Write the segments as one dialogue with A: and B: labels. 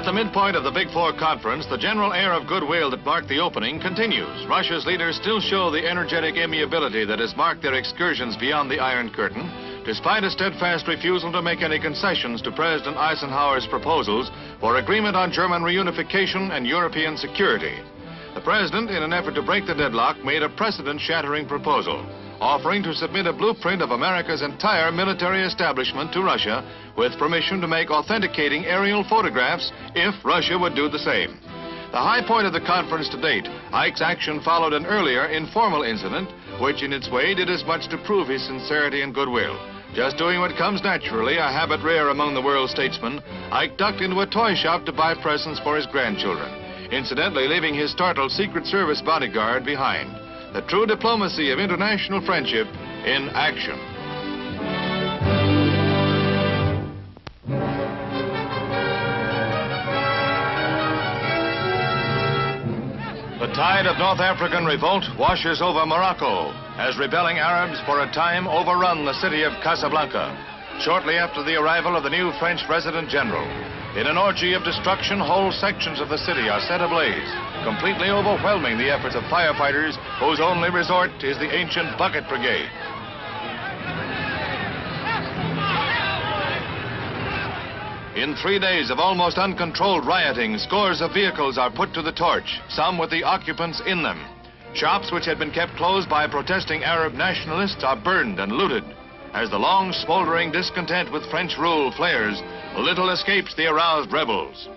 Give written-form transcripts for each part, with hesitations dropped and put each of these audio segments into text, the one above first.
A: the midpoint of the Big Four conference, the general air of goodwill that marked the opening continues. Russia's leaders still show the energetic amiability that has marked their excursions beyond the Iron Curtain, despite a steadfast refusal to make any concessions to President Eisenhower's proposals for agreement on German reunification and European security. The president, in an effort to break the deadlock, made a precedent-shattering proposal, offering to submit a blueprint of America's entire military establishment to Russia with permission to make authenticating aerial photographs if Russia would do the same. The high point of the conference to date, Ike's action followed an earlier informal incident, which in its way did as much to prove his sincerity and goodwill. Just doing what comes naturally, a habit rare among the world statesmen, Ike ducked into a toy shop to buy presents for his grandchildren, incidentally leaving his startled Secret Service bodyguard behind. The true diplomacy of international friendship in action. The tide of North African revolt washes over Morocco as rebelling Arabs for a time overrun the city of Casablanca, shortly after the arrival of the new French Resident General. In an orgy of destruction, whole sections of the city are set ablaze, completely overwhelming the efforts of firefighters whose only resort is the ancient bucket brigade. In 3 days of almost uncontrolled rioting, scores of vehicles are put to the torch, some with the occupants in them. Shops which had been kept closed by protesting Arab nationalists are burned and looted. As the long smoldering discontent with French rule flares, little escapes the aroused rebels.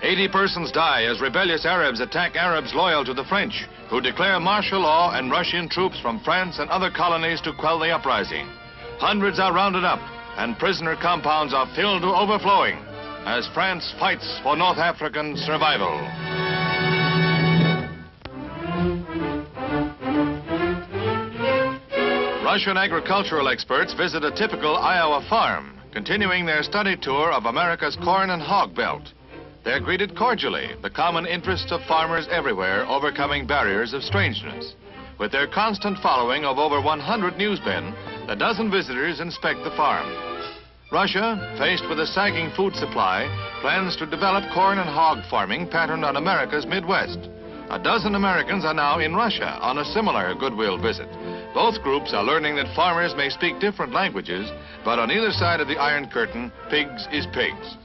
A: "80 persons die as rebellious Arabs attack Arabs loyal to the French, who declare martial law and rush in troops from France and other colonies to quell the uprising. Hundreds are rounded up, and prisoner compounds are filled to overflowing as France fights for North African survival." Russian agricultural experts visit a typical Iowa farm, continuing their study tour of America's corn and hog belt. They're greeted cordially, the common interests of farmers everywhere overcoming barriers of strangeness. With their constant following of over 100 newsmen, a dozen visitors inspect the farm. Russia, faced with a sagging food supply, plans to develop corn and hog farming patterned on America's Midwest. A dozen Americans are now in Russia on a similar goodwill visit. Both groups are learning that farmers may speak different languages, but on either side of the Iron Curtain, pigs is pigs.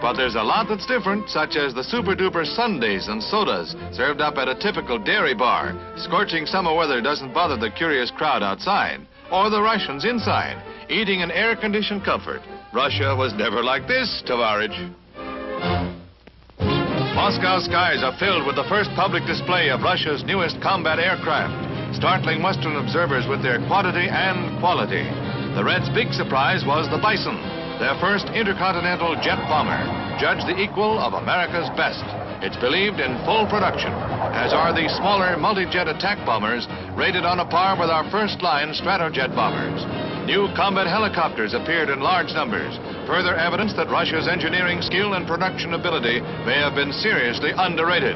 A: But there's a lot that's different, such as the super-duper sundaes and sodas served up at a typical dairy bar. Scorching summer weather doesn't bother the curious crowd outside, or the Russians inside, eating in air-conditioned comfort. Russia was never like this, Tovarich. Moscow skies are filled with the first public display of Russia's newest combat aircraft, startling Western observers with their quantity and quality. The Reds' big surprise was the Bison, their first intercontinental jet bomber, judged the equal of America's best. It's believed in full production, as are the smaller multi-jet attack bombers rated on a par with our first-line Stratojet bombers. New combat helicopters appeared in large numbers, further evidence that Russia's engineering skill and production ability may have been seriously underrated.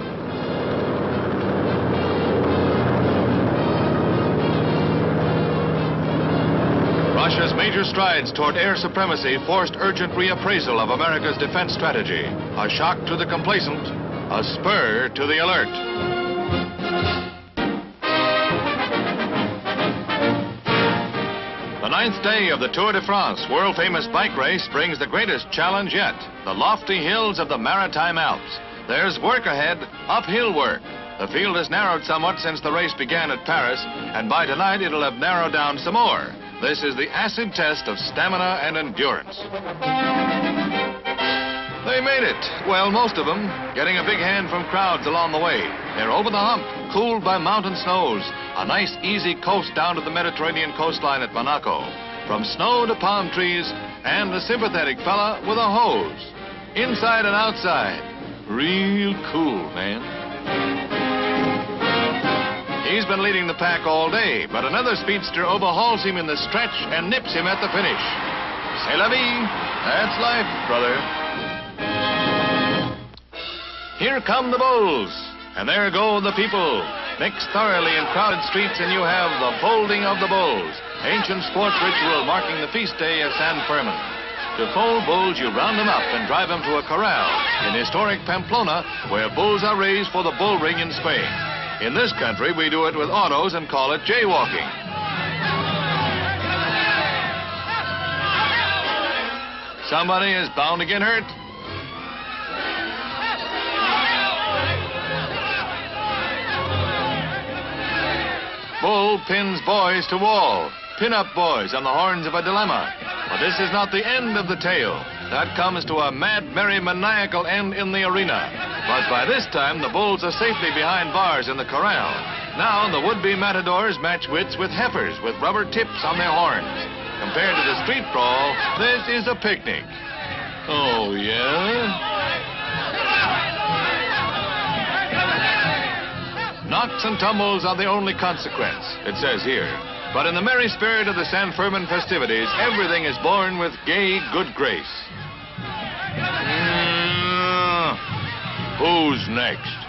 A: Russia's major strides toward air supremacy forced urgent reappraisal of America's defense strategy. A shock to the complacent, a spur to the alert. The 9th day of the Tour de France world-famous bike race brings the greatest challenge yet, the lofty hills of the Maritime Alps. There's work ahead, uphill work. The field has narrowed somewhat since the race began at Paris, and by tonight it'll have narrowed down some more. This is the acid test of stamina and endurance. They made it. Well, most of them, getting a big hand from crowds along the way. They're over the hump, cooled by mountain snows. A nice, easy coast down to the Mediterranean coastline at Monaco. From snow to palm trees, and a sympathetic fella with a hose. Inside and outside. Real cool, man. He's been leading the pack all day, but another speedster overhauls him in the stretch and nips him at the finish. C'est la vie. That's life, brother. Here come the bulls, and there go the people. Mix thoroughly in crowded streets and you have the folding of the bulls, ancient sports ritual marking the feast day of San Fermin. To fold bulls, you round them up and drive them to a corral in historic Pamplona, where bulls are raised for the bull ring in Spain. In this country, we do it with autos and call it jaywalking. Somebody is bound to get hurt. Bull pins boys to wall. Pin-up boys on the horns of a dilemma. But this is not the end of the tale. That comes to a mad, merry, maniacal end in the arena. But by this time, the bulls are safely behind bars in the corral. Now, the would-be matadors match wits with heifers with rubber tips on their horns. Compared to the street brawl, this is a picnic. Oh, yeah? Knocks and tumbles are the only consequence, it says here. But in the merry spirit of the San Fermin festivities, everything is born with gay good grace. Who's next?